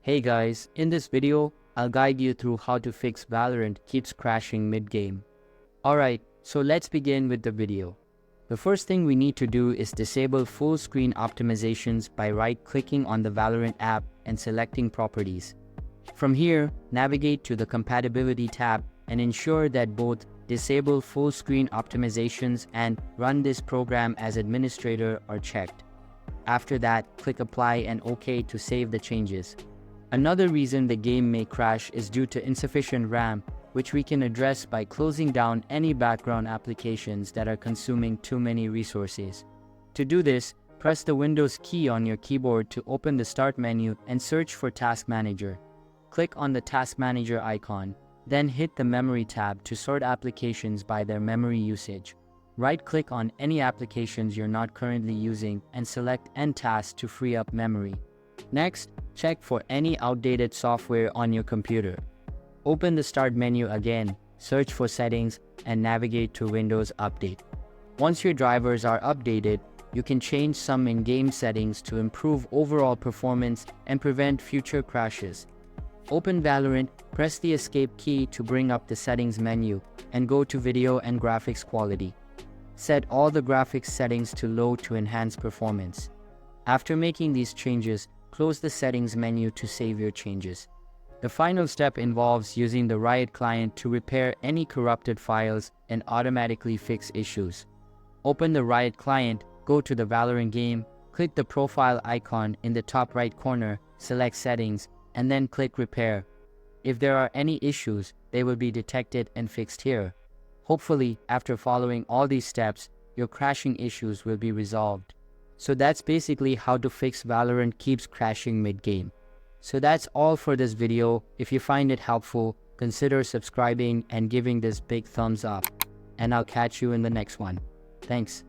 Hey guys, in this video, I'll guide you through how to fix Valorant keeps crashing mid-game. Alright, so let's begin with the video. The first thing we need to do is disable full screen optimizations by right-clicking on the Valorant app and selecting Properties. From here, navigate to the Compatibility tab and ensure that both Disable Full Screen Optimizations and Run this program as administrator are checked. After that, click Apply and OK to save the changes. Another reason the game may crash is due to insufficient RAM, which we can address by closing down any background applications that are consuming too many resources. To do this, press the Windows key on your keyboard to open the Start menu and search for Task Manager. Click on the Task Manager icon, then hit the Memory tab to sort applications by their memory usage. Right-click on any applications you're not currently using and select End Task to free up memory. Next, check for any outdated software on your computer. Open the Start menu again, search for Settings, and navigate to Windows Update. Once your drivers are updated, you can change some in-game settings to improve overall performance and prevent future crashes. Open Valorant, press the Escape key to bring up the Settings menu, and go to Video and Graphics Quality. Set all the graphics settings to low to enhance performance. After making these changes, close the Settings menu to save your changes. The final step involves using the Riot client to repair any corrupted files and automatically fix issues. Open the Riot client, go to the Valorant game, click the profile icon in the top right corner, select Settings, and then click Repair. If there are any issues, they will be detected and fixed here. Hopefully, after following all these steps, your crashing issues will be resolved. So that's basically how to fix Valorant keeps crashing mid-game. So that's all for this video. If you find it helpful, consider subscribing and giving this big thumbs up. And I'll catch you in the next one. Thanks.